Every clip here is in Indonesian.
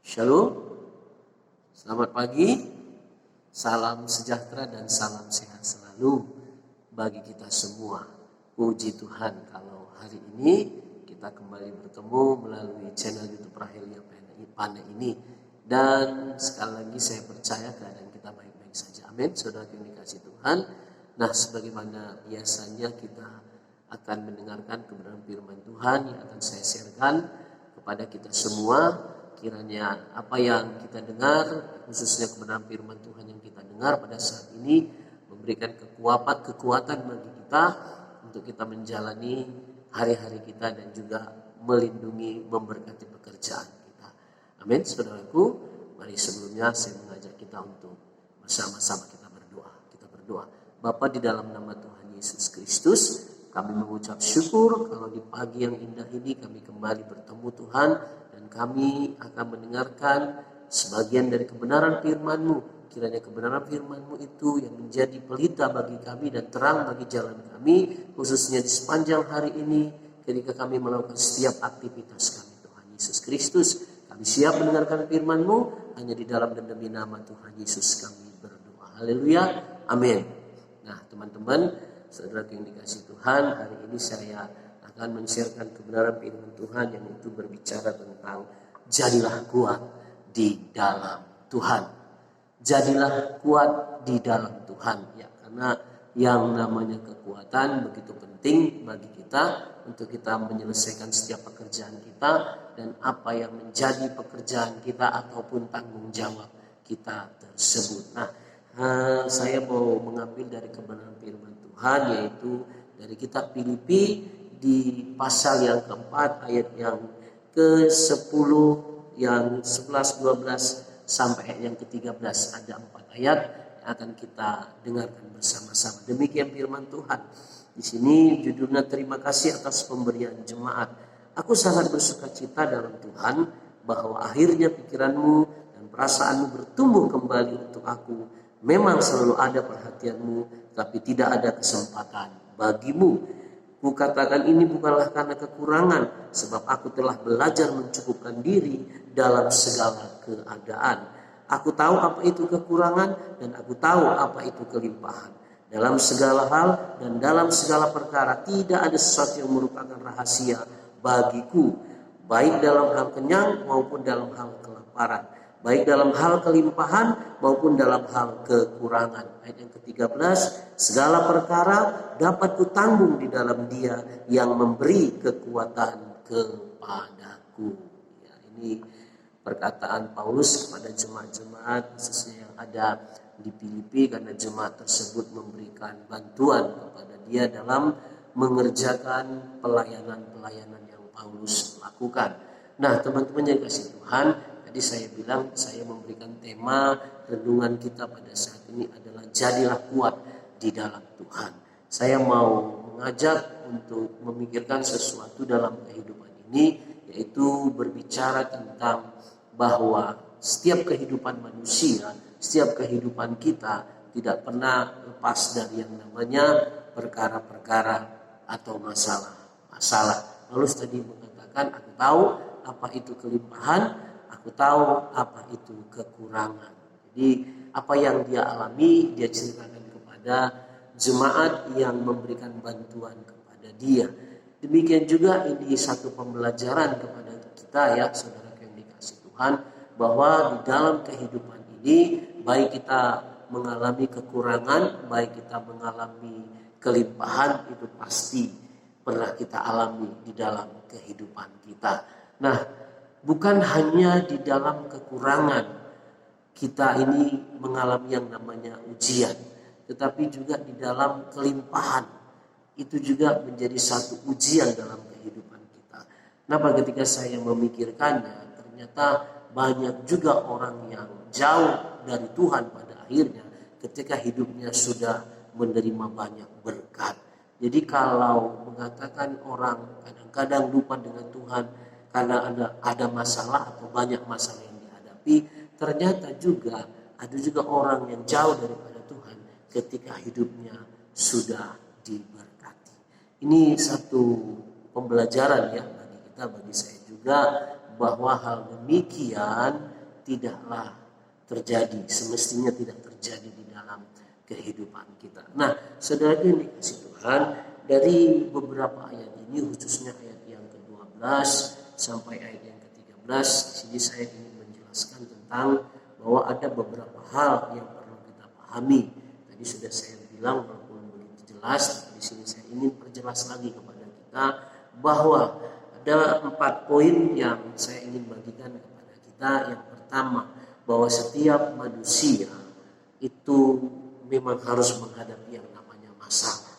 Shalom, selamat pagi, salam sejahtera dan salam sehat selalu bagi kita semua. Puji Tuhan kalau hari ini kita kembali bertemu melalui channel YouTube Rahelia Pane ini. Dan sekali lagi saya percaya keadaan kita baik-baik saja. Amin, saudara yang dikasih Tuhan. Nah, sebagaimana biasanya kita akan mendengarkan kebenaran firman Tuhan yang akan saya sharekan kepada kita semua. Kiranya apa yang kita dengar, khususnya kebenaran firman Tuhan yang kita dengar pada saat ini, memberikan kekuatan bagi kita untuk kita menjalani hari-hari kita dan juga melindungi, memberkati pekerjaan kita. Amin, saudaraku. Mari sebelumnya saya mengajak kita untuk bersama-sama kita berdoa. Kita berdoa. Bapa, di dalam nama Tuhan Yesus Kristus, kami mengucap syukur kalau di pagi yang indah ini kami kembali bertemu Tuhan. Dan kami akan mendengarkan sebagian dari kebenaran firman-Mu. Kiranya kebenaran firman-Mu itu yang menjadi pelita bagi kami dan terang bagi jalan kami. Khususnya di sepanjang hari ini ketika kami melakukan setiap aktivitas kami. Tuhan Yesus Kristus, kami siap mendengarkan firman-Mu. Hanya di dalam dan demi nama Tuhan Yesus kami berdoa. Haleluya. Amin. Nah, teman-teman, saudara yang dikasih Tuhan, hari ini saya akan men-sharekan kebenaran firman Tuhan yang itu berbicara tentang jadilah kuat di dalam Tuhan. Jadilah kuat di dalam Tuhan, ya, karena yang namanya kekuatan begitu penting bagi kita untuk kita menyelesaikan setiap pekerjaan kita dan apa yang menjadi pekerjaan kita ataupun tanggung jawab kita tersebut. Nah, saya mau mengambil dari kebenaran firman Tuhan, yaitu dari kitab Filipi di pasal yang keempat ayat yang ke-10, yang 11, 12 sampai ayat yang ke-13. Ada 4 ayat yang akan kita dengarkan bersama-sama. Demikian firman Tuhan. Di sini judulnya terima kasih atas pemberian jemaat. Aku sangat bersuka cita dalam Tuhan bahwa akhirnya pikiranmu dan perasaanmu bertumbuh kembali untuk aku. Memang selalu ada perhatianmu, tapi tidak ada kesempatan bagimu. Kukatakan ini bukanlah karena kekurangan, sebab aku telah belajar mencukupkan diri dalam segala keadaan. Aku tahu apa itu kekurangan dan aku tahu apa itu kelimpahan. Dalam segala hal dan dalam segala perkara tidak ada sesuatu yang merupakan rahasia bagiku, baik dalam hal kenyang maupun dalam hal kelaparan, baik dalam hal kelimpahan maupun dalam hal kekurangan. Ayat yang ke-13, segala perkara dapat kutanggung di dalam Dia yang memberi kekuatan kepadaku. Ya, ini perkataan Paulus kepada jemaat-jemaat khususnya yang ada di Filipi, karena jemaat tersebut memberikan bantuan kepada dia dalam mengerjakan pelayanan-pelayanan yang Paulus lakukan. Nah, teman-teman yang kasih Tuhan, tadi saya bilang saya memberikan tema renungan kita pada saat ini adalah jadilah kuat di dalam Tuhan. Saya mau mengajak untuk memikirkan sesuatu dalam kehidupan ini, yaitu berbicara tentang bahwa setiap kehidupan manusia, setiap kehidupan kita tidak pernah lepas dari yang namanya perkara-perkara atau masalah. Paulus tadi mengatakan, aku tahu apa itu kelimpahan, aku tahu apa itu kekurangan. Jadi apa yang dia alami, dia ceritakan kepada jemaat yang memberikan bantuan kepada dia. Demikian juga ini satu pembelajaran kepada kita, ya saudara yang dikasih Tuhan, bahwa di dalam kehidupan ini baik kita mengalami kekurangan, baik kita mengalami kelimpahan, itu pasti pernah kita alami di dalam kehidupan kita. Nah, bukan hanya di dalam kekurangan kita ini mengalami yang namanya ujian, tetapi juga di dalam kelimpahan itu juga menjadi satu ujian dalam kehidupan kita. Kenapa ketika saya memikirkannya, ternyata banyak juga orang yang jauh dari Tuhan pada akhirnya ketika hidupnya sudah menerima banyak berkat. Jadi kalau mengatakan orang kadang-kadang lupa dengan Tuhan karena ada masalah atau banyak masalah yang dihadapi, ternyata juga ada juga orang yang jauh daripada Tuhan ketika hidupnya sudah diberkati. Ini satu pembelajaran ya bagi kita, bagi saya juga, bahwa hal demikian tidaklah terjadi, semestinya tidak terjadi di dalam kehidupan kita. Nah, saudara yang dikasih Tuhan, dari beberapa ayat ini, khususnya ayat yang ke-12 sampai ayat yang ke-13, di sini saya ingin menjelaskan tentang bahwa ada beberapa hal yang perlu kita pahami. Tadi sudah saya bilang walaupun begitu jelas, di sini saya ingin perjelas lagi kepada kita bahwa ada 4 poin yang saya ingin bagikan kepada kita. Yang pertama, bahwa setiap manusia itu memang harus menghadapi yang namanya masalah,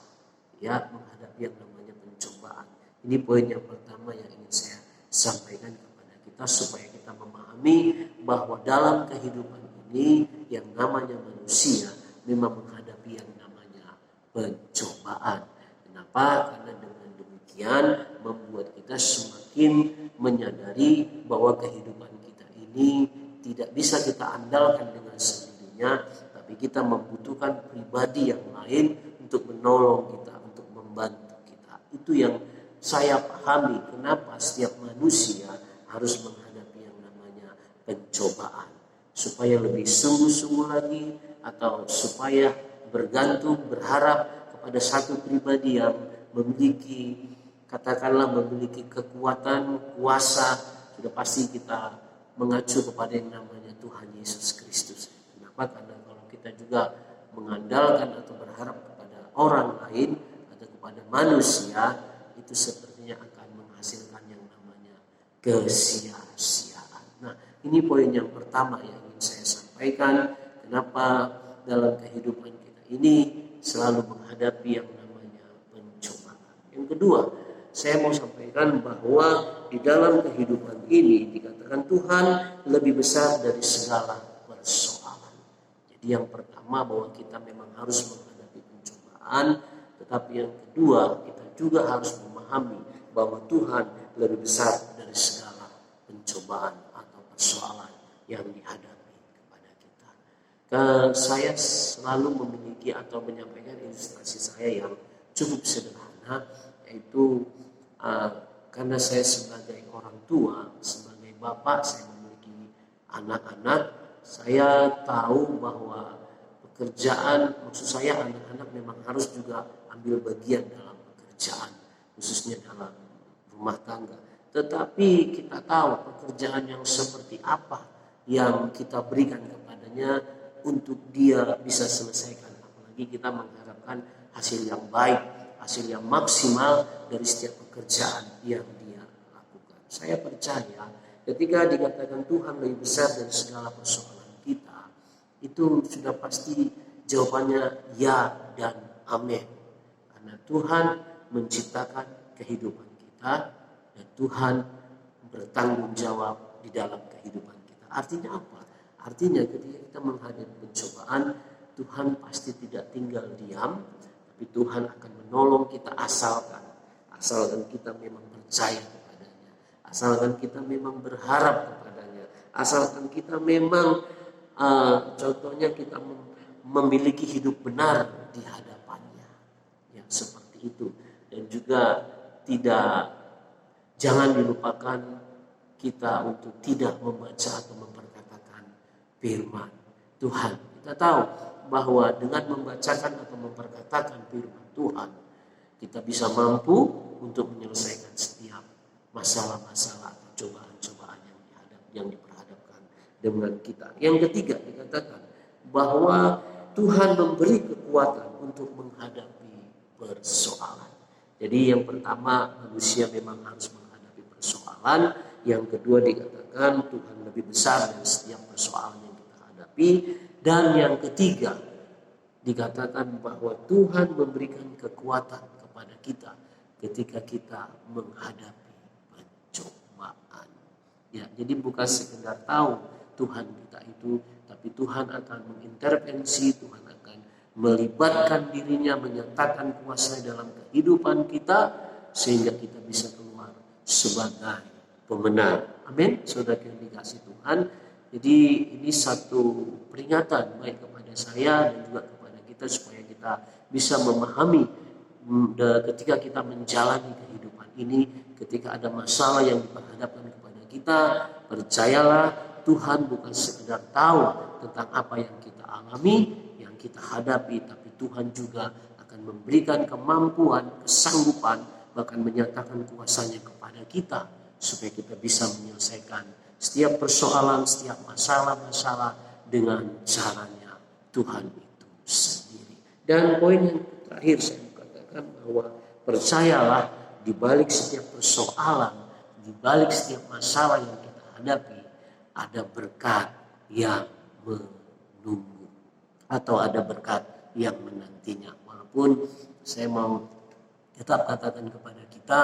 ya, menghadapi yang namanya pencobaan. Ini poin yang pertama yang ingin saya sampaikan kepada kita supaya kita memahami bahwa dalam kehidupan ini yang namanya manusia memang menghadapi yang namanya pencobaan. Kenapa? Karena dengan demikian membuat kita semakin menyadari bahwa kehidupan kita ini tidak bisa kita andalkan dengan sendirinya, tapi kita membutuhkan pribadi yang lain untuk menolong kita, untuk membantu kita. Itu yang saya pahami kenapa setiap manusia harus menghadapi yang namanya pencobaan, supaya lebih sungguh-sungguh lagi, atau supaya bergantung, berharap kepada satu pribadi yang memiliki, katakanlah memiliki kekuatan, kuasa. Sudah pasti kita mengacu kepada yang namanya Tuhan Yesus Kristus. Kenapa? Karena kalau kita juga mengandalkan atau berharap kepada orang lain atau kepada manusia, itu sepertinya akan menghasilkan yang namanya kesia-siaan. Nah, ini poin yang pertama yang ingin saya sampaikan. Kenapa dalam kehidupan kita ini selalu menghadapi yang namanya pencobaan. Yang kedua, saya mau sampaikan bahwa di dalam kehidupan ini dikatakan Tuhan lebih besar dari segala persoalan. Jadi yang pertama bahwa kita memang harus menghadapi pencobaan, tetapi yang kedua kita juga harus memahami bahwa Tuhan lebih besar dari segala pencobaan atau persoalan yang dihadapi kepada kita. Saya selalu memiliki atau menyampaikan ilustrasi saya yang cukup sederhana, yaitu karena saya sebagai orang tua, sebagai bapak, saya memiliki anak-anak, saya tahu bahwa pekerjaan, maksud saya anak-anak memang harus juga ambil bagian dalam pekerjaan, khususnya dalam rumah tangga. Tetapi kita tahu pekerjaan yang seperti apa yang kita berikan kepadanya untuk dia bisa selesaikan. Apalagi kita mengharapkan hasil yang baik, hasil yang maksimal dari setiap pekerjaan yang dia lakukan. Saya percaya ketika dikatakan Tuhan lebih besar dari segala persoalan kita, itu sudah pasti jawabannya ya dan amin. Karena Tuhan menciptakan kehidupan kita dan Tuhan bertanggung jawab di dalam kehidupan kita. Artinya apa? Artinya ketika kita menghadapi pencobaan, Tuhan pasti tidak tinggal diam, tapi Tuhan akan menolong kita asalkan kita memang percaya kepadanya, asalkan kita memang berharap kepadanya, asalkan kita memang contohnya kita memiliki hidup benar di hadapannya, ya seperti itu. Dan juga jangan dilupakan kita untuk tidak membaca atau memperkatakan firman Tuhan. Kita tahu bahwa dengan membacakan atau memperkatakan firman Tuhan, kita bisa mampu untuk menyelesaikan setiap masalah-masalah atau cobaan-cobaan yang diperhadapkan dengan kita. Yang ketiga dikatakan bahwa Tuhan memberi kekuatan untuk menghadapi persoalan. Jadi yang pertama manusia memang harus menghadapi persoalan. Yang kedua dikatakan Tuhan lebih besar dari setiap persoalan yang kita hadapi. Dan yang ketiga dikatakan bahwa Tuhan memberikan kekuatan kepada kita ketika kita menghadapi pencobaan. Ya, jadi bukan sekedar tahu Tuhan kita itu, tapi Tuhan akan mengintervensi, Tuhan akan melibatkan dirinya, menyatakan kuasa dalam kehidupan kita sehingga kita bisa keluar sebagai pemenang. Amin. Saudara yang dikasih Tuhan. Jadi ini satu peringatan baik kepada saya dan juga kepada kita supaya kita bisa memahami ketika kita menjalani kehidupan ini, ketika ada masalah yang diperhadapkan kepada kita, percayalah Tuhan bukan sekedar tahu tentang apa yang kita alami, yang kita hadapi, tapi Tuhan juga akan memberikan kemampuan, kesanggupan, bahkan menyatakan kuasanya kepada kita supaya kita bisa menyelesaikan setiap persoalan, setiap masalah-masalah dengan caranya Tuhan itu sendiri. Dan poin yang terakhir saya katakan bahwa percayalah di balik setiap persoalan, di balik setiap masalah yang kita hadapi, ada berkat yang menunggu atau ada berkat yang menantinya. Walaupun saya mau tetap katakan kepada kita,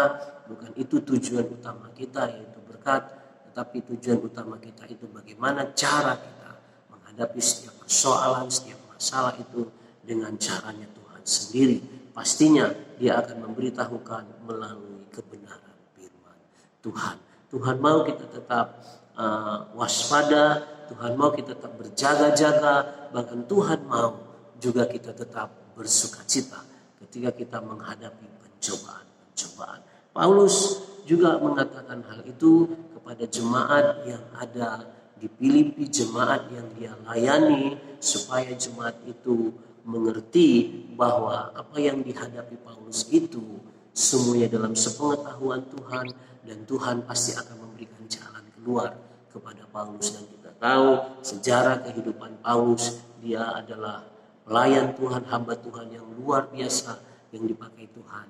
bukan itu tujuan utama kita yaitu berkat, tetapi tujuan utama kita itu bagaimana cara kita menghadapi setiap persoalan, setiap masalah itu dengan caranya Tuhan sendiri. Pastinya Dia akan memberitahukan melalui kebenaran firman Tuhan. Tuhan mau kita tetap waspada, Tuhan mau kita tetap berjaga-jaga, bahkan Tuhan mau juga kita tetap bersukacita ketika kita menghadapi pencobaan. Paulus juga mengatakan hal itu kepada jemaat yang ada di Filipi, jemaat yang dia layani, supaya jemaat itu mengerti bahwa apa yang dihadapi Paulus itu semuanya dalam sepengetahuan Tuhan, dan Tuhan pasti akan memberikan jalan keluar kepada Paulus. Dan kita tahu sejarah kehidupan Paulus, dia adalah pelayan Tuhan, hamba Tuhan yang luar biasa, yang dipakai Tuhan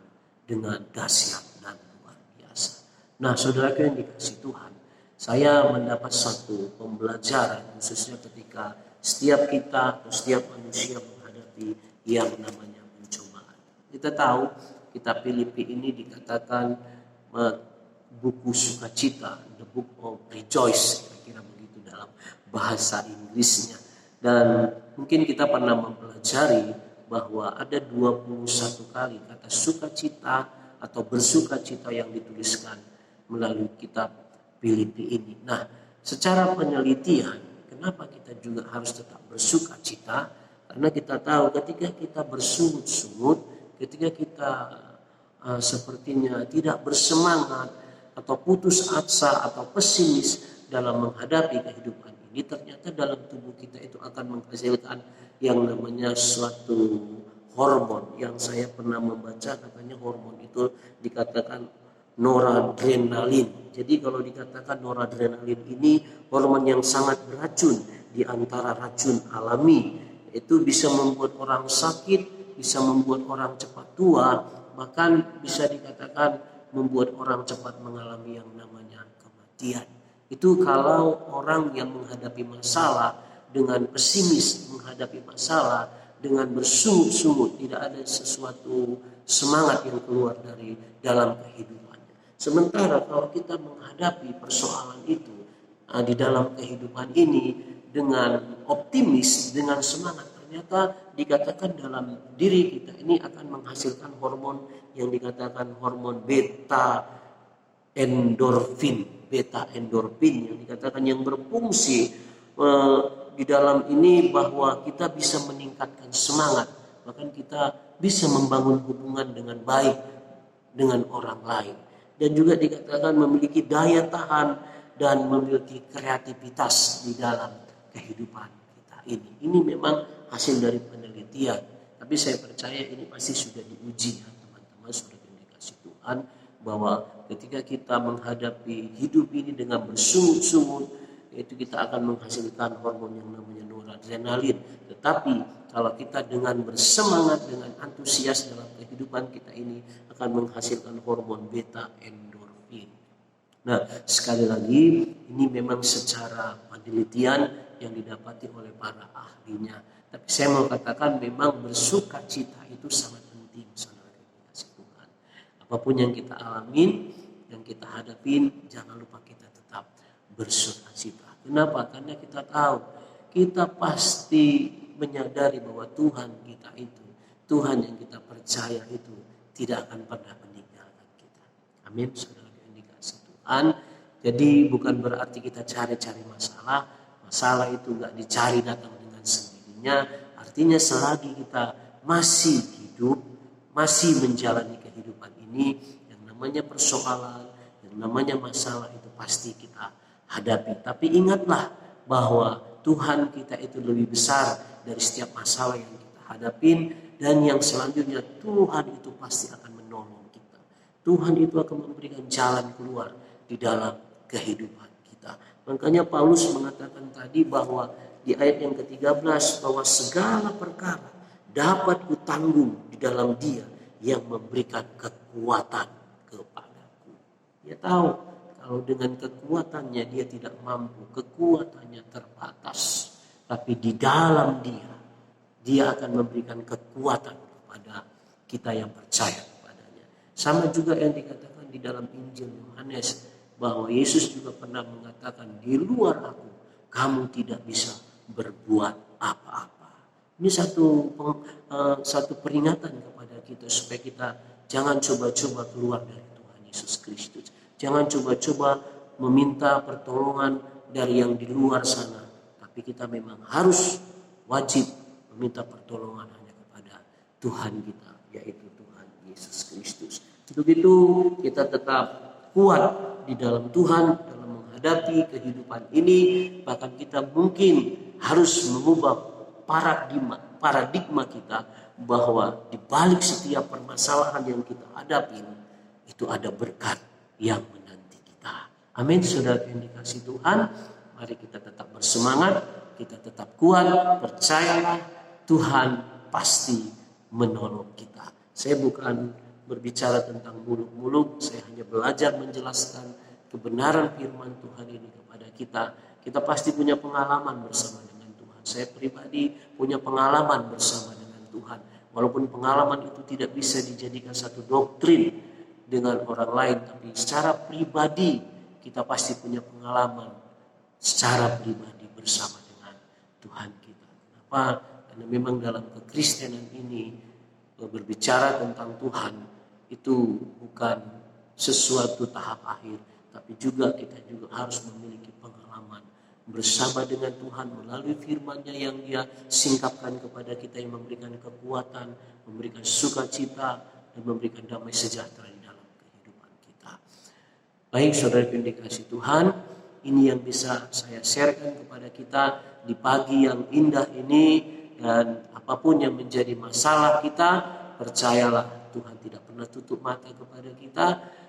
dengan dahsyat dan luar biasa. Nah, saudaraku yang dikasihi Tuhan, saya mendapat satu pembelajaran khususnya ketika setiap kita atau setiap manusia menghadapi yang namanya pencobaan. Kita tahu kitab Filipi ini dikatakan buku sukacita, the book of rejoice, kira-kira begitu dalam bahasa Inggrisnya. Dan mungkin kita pernah mempelajari bahwa ada 21 kali kata sukacita atau bersukacita yang dituliskan melalui kitab Filipi ini. Nah, secara penelitian, kenapa kita juga harus tetap bersukacita? Karena kita tahu ketika kita bersungut-sungut, ketika kita sepertinya tidak bersemangat atau putus asa atau pesimis dalam menghadapi kehidupan ini, ternyata dalam tubuh kita itu akan menghasilkan yang namanya suatu hormon yang saya pernah membaca, katanya hormon itu dikatakan noradrenalin. Jadi kalau dikatakan noradrenalin ini hormon yang sangat beracun di antara racun alami, itu bisa membuat orang sakit, bisa membuat orang cepat tua, bahkan bisa dikatakan membuat orang cepat mengalami yang namanya kematian. Itu kalau orang yang menghadapi masalah dengan pesimis, menghadapi masalah dengan bersungut-sungut, tidak ada sesuatu semangat yang keluar dari dalam kehidupannya. Sementara kalau kita menghadapi persoalan itu di dalam kehidupan ini dengan optimis, dengan semangat, ternyata dikatakan dalam diri kita ini akan menghasilkan hormon yang dikatakan hormon beta endorfin yang dikatakan yang berfungsi di dalam ini bahwa kita bisa meningkatkan semangat, bahkan kita bisa membangun hubungan dengan baik dengan orang lain, dan juga dikatakan memiliki daya tahan dan memiliki kreativitas di dalam kehidupan kita ini. Ini memang hasil dari penelitian, tapi saya percaya ini pasti sudah diuji ya teman-teman, sudah dikasih Tuhan, bahwa ketika kita menghadapi hidup ini dengan bersungut-sungut, itu kita akan menghasilkan hormon yang namanya noradrenalin. Tetapi kalau kita dengan bersemangat, dengan antusias dalam kehidupan kita ini, akan menghasilkan hormon beta endorfin. Nah, sekali lagi ini memang secara penelitian yang didapati oleh para ahlinya. Tapi saya mau katakan memang bersukacita itu sangat penting, saudara kasih Tuhan. Apapun yang kita alamin, yang kita hadapin, jangan lupa kita tetap bersukacita. Kenapa? Karena kita tahu, kita pasti menyadari bahwa Tuhan kita itu, Tuhan yang kita percaya itu tidak akan pernah meninggalkan kita. Amin, saudara yang dikasih Tuhan. Jadi bukan berarti kita cari-cari masalah. Masalah itu gak dicari datang dengan sendirinya. Artinya selagi kita masih hidup, masih menjalani kehidupan ini, yang namanya persoalan, yang Yang namanya masalah itu pasti kita hadapi. Tapi ingatlah bahwa Tuhan kita itu lebih besar dari setiap masalah yang kita hadapin. Dan yang selanjutnya, Tuhan itu pasti akan menolong kita. Tuhan itu akan memberikan jalan keluar di dalam kehidupan kita. Makanya Paulus mengatakan tadi bahwa di ayat yang ke-13 bahwa segala perkara dapat kutanggung di dalam Dia yang memberikan kekuatan kepadaku. Dia tahu kalau dengan kekuatannya dia tidak mampu, kekuatannya terbatas. Tapi di dalam Dia akan memberikan kekuatan kepada kita yang percaya kepadanya. Sama juga yang dikatakan di dalam Injil Yohanes bahwa Yesus juga pernah mengatakan, di luar aku kamu tidak bisa berbuat apa-apa. Ini satu peringatan kepada kita supaya kita jangan coba-coba keluar dari Tuhan Yesus Kristus. Jangan coba-coba meminta pertolongan dari yang di luar sana. Tapi kita memang harus wajib meminta pertolongan hanya kepada Tuhan kita, yaitu Tuhan Yesus Kristus. Untuk itu kita tetap kuat di dalam Tuhan dalam menghadapi kehidupan ini. Bahkan kita mungkin harus mengubah paradigma kita bahwa di balik setiap permasalahan yang kita hadapi itu ada berkat yang menanti kita. Amin. Saudara yang dikasihi Tuhan, mari kita tetap bersemangat, kita tetap kuat, percayalah Tuhan pasti menolong kita. Saya bukan berbicara tentang muluk-muluk, saya hanya belajar menjelaskan kebenaran firman Tuhan ini kepada kita. Kita pasti punya pengalaman bersama dengan Tuhan. Saya pribadi punya pengalaman bersama dengan Tuhan. Walaupun pengalaman itu tidak bisa dijadikan satu doktrin dengan orang lain, tapi secara pribadi kita pasti punya pengalaman secara pribadi bersama dengan Tuhan kita. Kenapa? Karena memang dalam kekristenan ini berbicara tentang Tuhan itu bukan sesuatu tahap akhir, tapi juga kita juga harus memiliki pengalaman bersama dengan Tuhan melalui firman-Nya yang Dia singkapkan kepada kita, yang memberikan kekuatan, memberikan sukacita, dan memberikan damai sejahtera di dalam kehidupan kita. Baik saudara yang dikasihi Tuhan, ini yang bisa saya sharekan kepada kita di pagi yang indah ini. Dan apapun yang menjadi masalah kita, percayalah Tuhan tidak pernah tutup mata kepada kita,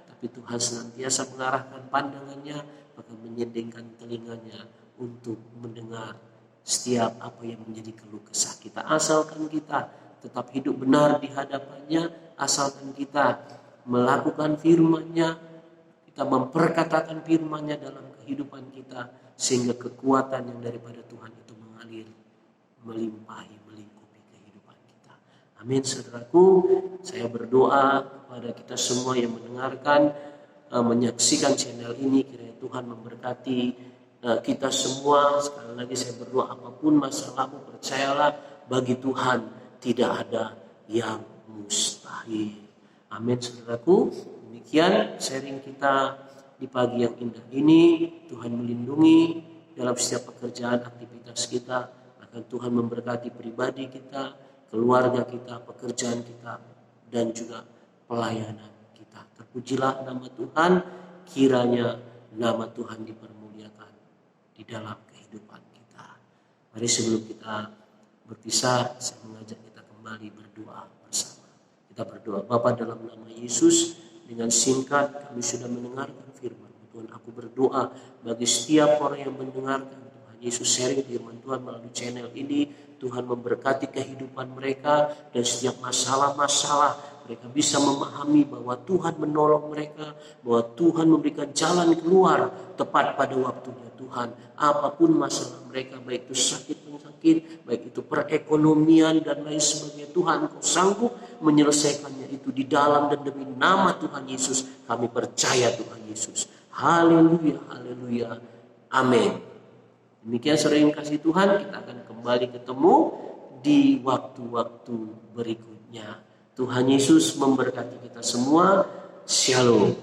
tapi Tuhan senantiasa mengarahkan pandangannya, bahkan menyendingkan telinganya untuk mendengar setiap apa yang menjadi keluh kesah kita. Asalkan kita tetap hidup benar di hadapannya, asalkan kita melakukan firman-Nya, kita memperkatakan firman-Nya dalam kehidupan kita, sehingga kekuatan yang daripada Tuhan itu mengalir, melimpahi, melingkupi kehidupan kita. Amin saudaraku. Saya berdoa kepada kita semua yang mendengarkan, menyaksikan channel ini, kiranya Tuhan memberkati kita semua. Sekali lagi saya berdoa, apapun masalahmu, percayalah bagi Tuhan tidak ada yang mustahil. Amin saudaraku. Demikian sharing kita di pagi yang indah ini. Tuhan melindungi dalam setiap pekerjaan, aktivitas kita. Dan Tuhan memberkati pribadi kita, keluarga kita, pekerjaan kita, dan juga pelayanan kita. Terpujilah nama Tuhan, kiranya nama Tuhan dipermuliakan di dalam kehidupan kita. Mari sebelum kita berpisah, saya mengajak kita kembali berdoa bersama. Kita berdoa. Bapa, dalam nama Yesus, dengan singkat kami sudah mendengarkan firman Tuhan. Aku berdoa bagi setiap orang yang mendengarkan Yesus sharing firman Tuhan melalui channel ini. Tuhan memberkati kehidupan mereka, dan setiap masalah-masalah mereka bisa memahami bahwa Tuhan menolong mereka, bahwa Tuhan memberikan jalan keluar tepat pada waktunya. Tuhan, apapun masalah mereka, baik itu sakit, baik itu perekonomian dan lain sebagainya, Tuhan Kau sanggup menyelesaikannya itu di dalam dan demi nama Tuhan Yesus. Kami percaya Tuhan Yesus. Haleluya, haleluya, amin. Demikian saudara yang kasih Tuhan, kita akan kembali ketemu di waktu-waktu berikutnya. Tuhan Yesus memberkati kita semua. Shalom.